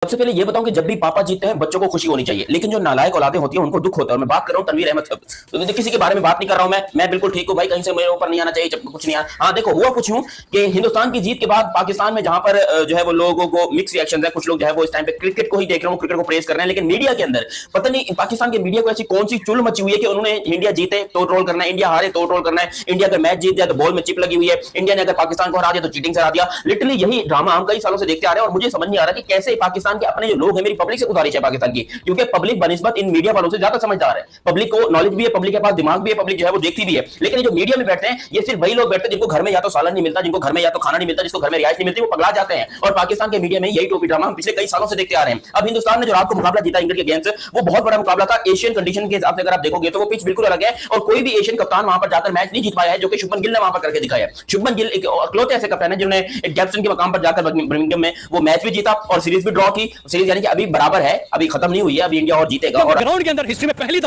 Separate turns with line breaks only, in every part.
सबसे पहले ये बताऊं कि जब भी पापा जीतते हैं बच्चों को खुशी होनी चाहिए, लेकिन जो नालायक औलादें होती हैं उनको दुख होता है। और मैं बात कर रहा हूं तनवीर अहमद तो किसी के बारे में बात नहीं कर रहा हूं। मैं बिल्कुल ठीक हूं भाई, कहीं से मेरे ऊपर नहीं आना चाहिए, जब कुछ नहीं आना। हाँ देखो, हुआ कुछ यूं कि हिंदुस्तान की जीत के बाद पाकिस्तान में जहां पर जो है वो लोगों को मिक्स रिएक्शन है। कुछ लोग जो है वो इस टाइम पे क्रिकेट को ही देख रहे हो, क्रिकेट को प्रेज कर रहे हैं, लेकिन मीडिया के अंदर पता नहीं पाकिस्तान के मीडिया को ऐसी कौन सी चुल मची हुई है कि उन्होंने इंडिया जीते तो ट्रोल करना है, इंडिया हारे तो ट्रोल करना है, इंडिया अगर मैच जीत जाए तो बॉल में चिप लगी हुई है, इंडिया ने अगर पाकिस्तान को हरा दिया तो चीटिंग से हरा दिया। लिटरली यही ड्रामा हम कई सालों से देखते आ रहे हैं और मुझे समझ नहीं आ रहा कि कैसे पाकिस्तान के अपने जो लोग हैं, मेरी पब्लिक से गुजारिश है पाकिस्तान की, क्योंकि पब्लिक बनिस्बत इन मीडिया वालों से ज्यादा समझदार है, पब्लिक को नॉलेज भी है, पब्लिक के पास दिमाग भी है, पब्लिक जो है वो देखती भी है। लेकिन जो मीडिया में बैठते हैं ये सिर्फ वही लोग बैठते हैं जिनको घर में या तो सालन नहीं मिलता, जिनको घर में या तो खाना नहीं मिलता, जिसको घर में रिहाइश नहीं मिलती, वो पगला जाते हैं। और पाकिस्तान के मीडिया में यही टोपी ड्रामा हम पिछले कई सालों से देखते आ रहे हैं। अब हिंदुस्तान ने जो रात को मुकाबला जीता इंग्लैंड के अगेंस्ट, वो बहुत बड़ा मुकाबला था। एशियन कंडीशन के हिसाब से अगर आप देखोगे तो वो पिच बिल्कुल अलग है और कोई भी एशियन कप्तान वहां पर जाकर मैच नहीं जीत पाया है, जो कि शुभमन गिल ने वहां पर करके दिखाया है। शुभमन गिल एक अकेलौते ऐसे कप्तान है जिन्होंने एक कैप्टन के मकाम पर जाकर बर्मिंघम में वो मैच भी जीता और सीरीज भी ड्रॉ की। सीरीज यानी कि अभी बराबर है, अभी खत्म नहीं हुई है, अभी इंडिया और जीतेगा। और
ग्राउंड के अंदर हिस्ट्री में पहली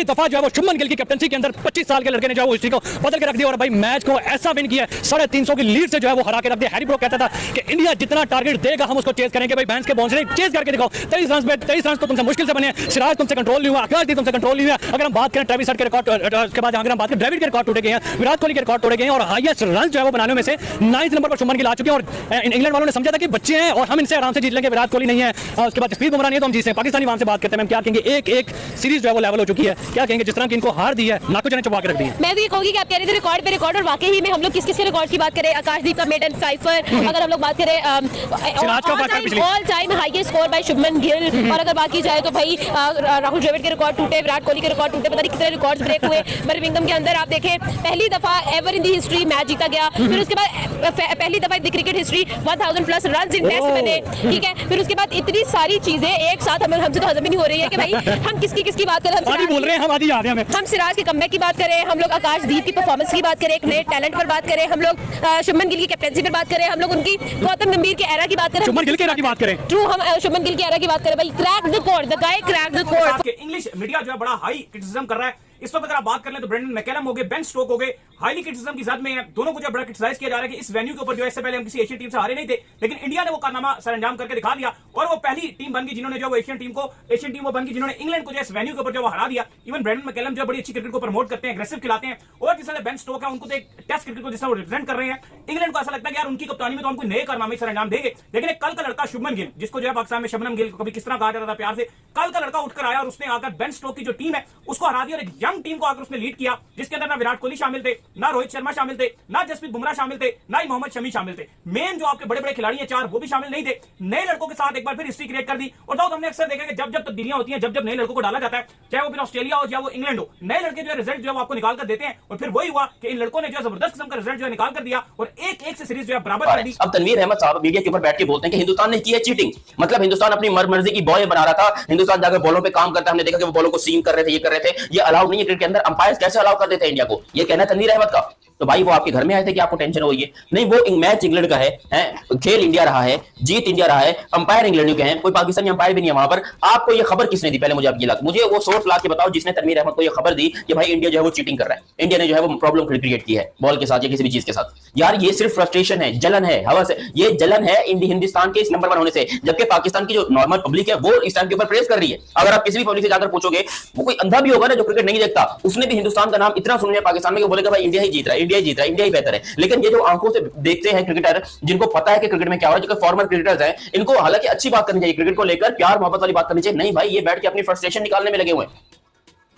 दफा जो है वो शुभमन गिल की कैप्टनसी के अंदर 25 साल के लड़के ने जो है वो हिस्ट्री को बदल के रख दिया और भाई मैच को ऐसा विन किया 350 की लीड से जो है वो हरा के रख दिया। हैरी ब्रोक कहता था कि इंडिया जितना टारगेट देगा हम उसको चेज करेंगे। भाई बैंस के बाउंड्री चेज करके दिखाओ। 23 रन तो तुमसे मुश्किल से बने। सिराज तुमसे कंट्रोल नहीं हुआ, आकाशदीप तुमसे कंट्रोल नहीं हुआ। अगर हम बात करें ट्रेविस हेड के रिकॉर्ड के बाद, अगर हम बात करें डेविड के रिकॉर्ड टूटे गए हैं, विराट कोहली के रिकॉर्ड तोड़े गए हैं और हाईएस्ट रन जो है वो बनाने में से 9th नंबर पर शुभमन गिल आ चुके हैं। और इंग्लैंड वालों ने समझा था कि बच्चे हैं और हम इनसे आराम से जीत लेंगे, विराट कोहली नहीं है, उसके बाद स्पीड बुमराह नहीं है तो हम जीते। पाकिस्तानी वहां से बात करते हैं, क्या कहेंगे? एक सीरीज जो है वो लेवल हो चुकी है, क्या कहेंगे जिस तरह की इनको हार दी है, नाको जाने चुपा के रख दी है।
मैं तो ये कहूंगी कि आप कह रहे थे रिकॉर्ड पे रिकॉर्ड, और वाकई में हम लोग किस-किस के रिकॉर्ड की बात करें, आकाशदीप का मेडन साइफर, अगर हम लोग बात करें all time highest score bye Shubman Gill, और अगर बात की जाए तो भाई राहुल द्रविड़ के रिकॉर्ड टूटे, विराट कोहली के रिकॉर्ड टूटे, पता नहीं कितने रिकॉर्ड्स ब्रेक हुए बर्मिंघम के अंदर। आप देखें पहली दफा ever in the history match जीता गया, फिर उसके बाद पहली दफा in the cricket history 1000 plus runs in test बने, ठीक है। फिर उसके बाद इतनी सारी चीजें एक साथ हमसे तो हजम ही नहीं हो रही है कि भाई हम किसकी बात करें। हम सिराज के कमबैक की बात करें, हम लोग आकाशदीप की परफॉर्मेंस की बात करें, एक नए टैलेंट पर बात करें, हम लोग शुभमन गिल की कैप्टनसी पर बात करें, हम लोग उनकी गौतम गंभीर के एरा की बात करें,
शुभमन गिल के एरा की बात करें,
ट्रू हम शुभमन गिल के एरा की बात करें। भाई crack the code, the guy crack the code.
English media जो है बड़ा हाई क्रिटिसिज्म कर रहा है इस वक्त। अगर आप बात कर लें तो ब्रेंडन मैकलम हो गए, बेन स्टोक हो गए, हाईली क्रिटिसिज्म की साथ में दोनों को जो बड़ा क्रिटिसाइज किया जा रहा है कि इस वेन्यू के ऊपर जो इससे पहले हम किसी एशियन टीम से हारे नहीं थे, लेकिन इंडिया ने वो कारनामा सरंजाम करके दिखा दिया और वो पहली टीम बन गई जिन्होंने जो एशियन टीम वो बन गई जिन्होंने इंग्लैंड को जो इस वेन्यू के ऊपर जो हरा दिया। इवन ब्रेंडन मैकलम जो बड़ी अच्छी क्रिकेट को प्रमोट करते हैं, एग्रेसिव खिलाते हैं, और जिस तरह बेन स्टोक है उनको तो एक टेस्ट क्रिकेट को जिस तरह रिप्रेजेंट कर रहे हैं इंग्लैंड को, ऐसा लगता है कि यार उनकी कप्तानी में तो हमको नए कारनामे सरंजाम देंगे। लेकिन कल का लड़का शुभमन गिल, जिसको जो है पाकिस्तान में शबनम गिल कभी किस तरह कहा जाता था प्यार से, कल का लड़का उठकर आया और उसने आकर बेन स्टोक की जो टीम है उसको हरा दिया और एक यंग टीम को आकर उसने लीड किया, जिसके अंदर ना विराट कोहली शामिल थे, ना रोहित शर्मा शामिल थे, ना जसप्रीत बुमराह शामिल थे, ना ही मोहम्मद शमी शामिल थे। मेन जो आपके बड़े बड़े खिलाड़ी हैं 4 वो भी शामिल नहीं थे। नए लड़कों के साथ एक बार फिर हिस्ट्री क्रिएट कर दी। और दाऊद हमने अक्सर देखा कि जब तब्दीलियां होती हैं, जब नए लड़कों को डाला जाता है, चाहे वो फिर ऑस्ट्रेलिया हो या वो इंग्लैंड हो, नए लड़के जो है रिजल्ट जो है आपको निकाल कर देते हैं। और फिर वही हुआ कि इन लड़कों ने जो जबरदस्त किस्म का रिजल्ट जो है निकाल कर दिया और एक से सीरीज जो है बराबर कर दी।
अब तनवीर अहमद साहब मीडिया के ऊपर बैठ के बोलते हैं कि हिंदुस्तान ने की है चीटिंग, मतलब हिंदुस्तान अपनी मर्जी की बॉय बना रहा था, हिंदुस्तान जाकर बॉलों पे काम करता, हमने देखा कि वो बॉलों को सीम कर रहे थे, ये कर रहे थे, ये अलाउ नहीं है क्रिकेट के अंदर। अंपायर कैसे अलाउ कर देते हैं इंडिया को, ये कहना है तनवीर अहमद का। तो भाई वो आपके घर में आए थे कि आपको टेंशन हो गई है? नहीं, वो मैच इंग्लैंड का है, खेल इंडिया रहा है, जीत इंडिया रहा है, अंपायर इंग्लैंड के हैं, कोई पाकिस्तानी अंपायर भी नहीं है वहां पर। आपको ये खबर किसने दी? पहले मुझे आप ये मुझे वो सोर्स ला के बताओ जिसने तनवीर अहमद को ये खबर दी कि भाई इंडिया जो है वो चीटिंग कर रहा है, इंडिया ने जो है वो प्रॉब्लम क्रिएट की है बॉल के साथ या किसी भी चीज के साथ। यार ये सिर्फ फ्रस्ट्रेशन है, जलन है, हवस है, ये जलन है हिंदुस्तान के इस नंबर 1 होने से, जबकि पाकिस्तान की जो नॉर्मल पब्लिक है वो इस टाइम के ऊपर प्रेस कर रही है। अगर आप किसी भी पब्लिक से जाकर पूछोगे, वो कोई अंधा भी होगा ना जो क्रिकेट नहीं देखता, उसने भी हिंदुस्तान का नाम इतना सुन लिया पाकिस्तान में कि बोलेगा भाई इंडिया ही जीत रहा है, इंडिया ही जीत रहा है, इंडिया ही बेहतर है। लेकिन ये जो आंखों से देखते हैं क्रिकेटर, जिनको पता है कि क्रिकेट में क्या हो रहा है, जो फॉर्मर क्रिकेटर्स हैं, इनको हालांकि अच्छी बात करनी चाहिए, क्रिकेट को लेकर प्यार मोहब्बत वाली बात करनी चाहिए। नहीं भाई, ये बैठ के अपनी फ्रस्ट्रेशन निकालने में लगे हुए हैं।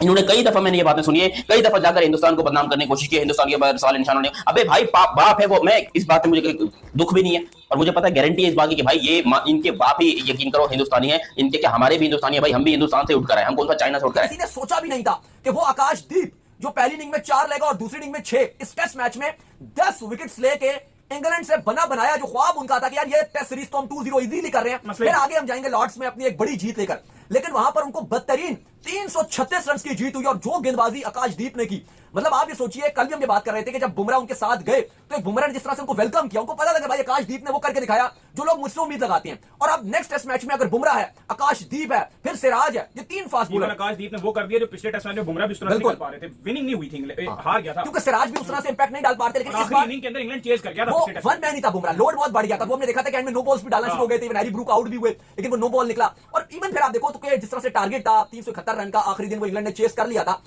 इन्होंने कई दफा, मैंने ये बातें सुनी है, कई दफा जाकर हिंदुस्तान को बदनाम करने की कोशिश की, हिंदुस्तान के बाद सवाल निशानों ने। अबे भाई बाप है वो, मैं इस बात में मुझे दुख भी नहीं है और मुझे पता है, गारंटी है इस बात की कि भाई ये इनके बाप ही, यकीन करो, हिंदुस्तानी है, इनके क्या हमारे भी हिंदुस्तानी है भाई, हम भी हिंदुस्तान से उठकर आए, हम कौन सा चाइना से उठकर आए।
किसी ने सोचा भी नहीं था कि वो आकाशदीप जो पहली इनिंग में 4 लेगा और दूसरी इनिंग में 6, इस टेस्ट मैच में 10 विकेट्स लेके इंग्लैंड से बना बनाया जो ख्वाब उनका था कि यार ये टेस्ट सीरीज तो हम 2-0 इजीली कर रहे हैं, फिर आगे हम जाएंगे लॉर्ड्स में अपनी एक बड़ी जीत लेकर, लेकिन वहां पर उनको बदतरीन 336 रन की जीत हुई और जो गेंदबाजी आकाशदीप ने की, मतलब आप ये सोचिए, कल भी हम ये बात कर रहे थे कि जब बुमराह उनके साथ गए तो एक बुमराह ने जिस तरह से उनको वेलकम किया, उनको पता लगा भाई आकाशदीप ने वो करके दिखाया जो लोग मुझसे उम्मीद लगाते हैं। और अब नेक्स्ट टेस्ट मैच में अगर बुमराह है, आकाशदीप है, फिर सिराज है, ये 3 फास्ट बॉलर।
आकाशदीप ने वो कर दिया जो पिछले टेस्ट मैच में बुमराह भी उस तरह से कर पा रहे थे, विनिंग नहीं हुई थी, हार गया था
क्योंकि सिराज भी उस तरह से इंपैक्ट नहीं डाल पाते। लेकिन इस बार
इनिंग के अंदर इंग्लैंड चेज कर गया था,
वो वन मैन ही था बुमराह, लोड बहुत बढ़ गया था। वो हमने देखा था कि एंड में नो बॉल्स भी डालना शुरू हो गए थे, हैरी ब्रूक आउट भी हुए, लेकिन वो नो बॉल निकला। और इवन फिर आप देखो तो जिस तरह से टारगेट था 371 रन का, आखिरी दिन वो इंग्लैंड ने चेस कर लिया था।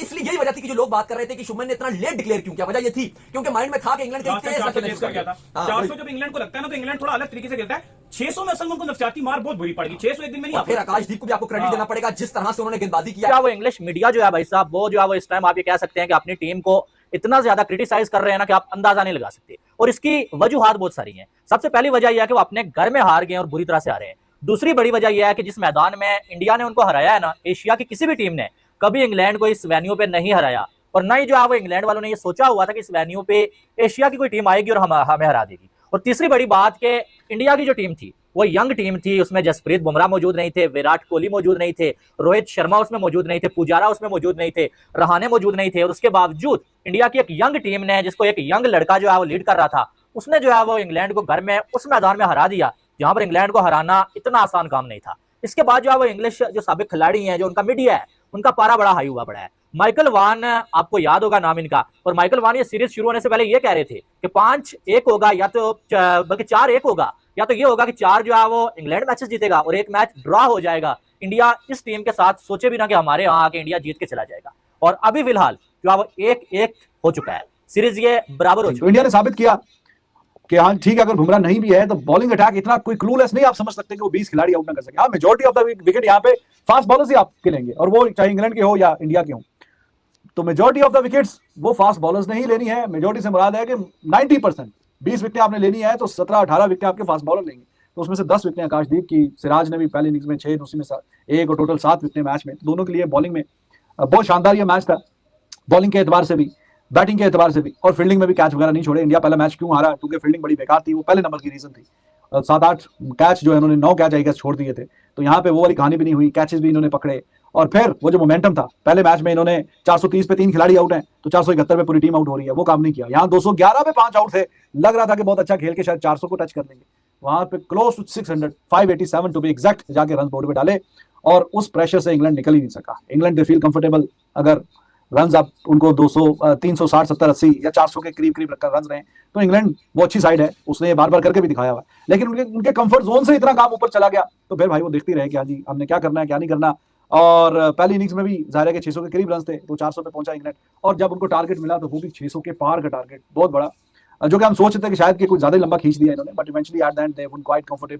इसलिए यही वजह थी कि जो लोग बात कर रहे थे कि शुभमन ने इतना लेट डिक्लेयर क्यों किया, वजह ये थी क्योंकि माइंड में था कि इंग्लैंड के
चेस कर गया था। 400 जब इंग्लैंड को लगता है ना तो इंग्लैंड थोड़ा अलग तरीके से खेलता है। 600 में असल में उनको नफसियाती मार बहुत बुरी पड़ेगी, 600 एक दिन में नहीं।
फिर आकाशदीप को भी आपको क्रेडिट देना पड़ेगा जिस तरह से उन्होंने गेंदबाजी किया।
वो इंग्लिश मीडिया जो है भाई साहब, वो जो है वो इस टाइम आप ये कह सकते हैं कि अपनी टीम को इतना ज्यादा क्रिटिसाइज कर रहे हैं ना कि आप अंदाजा नहीं लगा सकते। और इसकी वजूहात बहुत सारी हैं। सबसे पहली वजह यह है कि वो अपने घर में हार गए और बुरी तरह से हारे हैं। दूसरी बड़ी वजह यह है कि जिस मैदान में इंडिया ने उनको हराया है ना, एशिया की किसी भी टीम ने कभी इंग्लैंड को इस वेन्यू पे नहीं हराया। और न ही जो है वो इंग्लैंड वालों ने ये सोचा हुआ था कि इस वेन्यू पे एशिया की कोई टीम आएगी और हमें हरा देगी। और तीसरी बड़ी बात कि इंडिया की जो टीम थी वो यंग टीम थी, उसमें जसप्रीत बुमराह मौजूद नहीं थे, विराट कोहली मौजूद नहीं थे, रोहित शर्मा उसमें मौजूद नहीं थे, पुजारा उसमें मौजूद नहीं थे, रहाणे मौजूद नहीं थे। और उसके बावजूद इंडिया की एक यंग टीम ने, जिसको एक यंग लड़का जो है वो लीड कर रहा था, उसने जो है वो इंग्लैंड को घर में उस मैदान में हरा दिया जहां पर इंग्लैंड को हराना इतना आसान काम नहीं था। इसके बाद जो है वो इंग्लिश जो साबिक खिलाड़ी हैं, जो उनका मीडिया है, उनका पारा बड़ा हाई हुआ पड़ा है। माइकल वान, आपको याद होगा नाम इनका, और माइकल वान ये सीरीज शुरू होने से पहले ये कह रहे थे कि 5-1 होगा या तो बल्कि 4-1 होगा, या तो ये होगा कि 4 जो है वो इंग्लैंड मैचेस जीतेगा और 1 मैच ड्रॉ हो जाएगा। इंडिया इस टीम के साथ सोचे भी ना कि हमारे यहाँ आके इंडिया जीत के चला जाएगा। और अभी फिलहाल जो है वो 1-1 हो चुका है, सीरीज ये बराबर हो चुका है।
इंडिया ने साबित किया कि हाँ ठीक है, अगर बुमराह नहीं भी है तो बॉलिंग अटैक इतना कोई क्लूलेस नहीं आप समझ सकते कि वो 20 खिलाड़ी आउट ना कर सके। हाँ, मेजॉरिटी ऑफ द विकेट यहाँ पे फास्ट बॉलर्स ही आप खेलेंगे, और वो चाहे इंग्लैंड के हो या इंडिया के हो, तो मेजॉरिटी ऑफ द विकेट्स वो फास्ट बॉलर्स ने ही लेनी है। मेजॉरिटी से मुराद है कि 90%, 20 विकेटें आपने लेनी है तो 17-18 विकेटें आपके फास्ट बॉलर लेंगे। तो उसमें से 10 विकेटें आकाशदीप की, सिराज ने भी पहली इनिंग्स में 6, दूसरी में 1 और टोटल 7 विकेटें मैच में। दोनों के लिए बॉलिंग में बहुत शानदार ये मैच था, बॉलिंग के एतबार से भी, बैटिंग के एतबार से भी, और फील्डिंग में भी कैच वगैरह नहीं छोड़े। इंडिया पहला मैच क्यों हारा, क्योंकि फील्डिंग बड़ी बेकार थी, वो पहले नंबर की रीजन थी। 7-8 कैच जो है इन्होंने 9 कैच आई गेस छोड़ दिए थे, तो यहाँ पे वो वाली कहानी भी नहीं हुई, कैचेस भी इन्होंने पकड़े। और फिर वो जो मोमेंटम था, पहले मैच में इन्होंने 430 पे 3 खिलाड़ी आउट हैं तो 471 पे पूरी टीम आउट हो रही है, वो काम नहीं किया। यहाँ 211 पे 5 आउट थे, लग रहा था कि बहुत अच्छा खेल के शायद 400 को टच कर लेंगे, वहां पे close to 600, 587 to be exact जाके रन बोर्ड पे डाले, और उस प्रेशर से इंग्लैंड निकल ही नहीं सका। इंग्लैंड दे फील कंफर्टेबल, अगर रन आप उनको 200, 360, 70, 80 या 400 के करीब रखकर रन रहे हैं तो इंग्लैंड वो अच्छी साइड है, उसने बार बार करके भी दिखाया हुआ है। लेकिन उनके कंफर्ट जोन से इतना काम ऊपर चला गया तो फिर भाई वो देखते रहे कि हाँ जी हमने क्या करना है क्या नहीं करना। और पहली इनिंग्स में भी जाहिर है कि 600 के करीब रन थे, तो 400 पे पहुंचा इंग्लैंड, और जब उनको टारगेट मिला तो वो भी 600 के पार का टारगेट, बहुत बड़ा, जो कि हम सोच रहे थे कि शायद कि कुछ ज्यादा लंबा खींच दिया इन्होंने, but eventually at the and they one quite comfortable.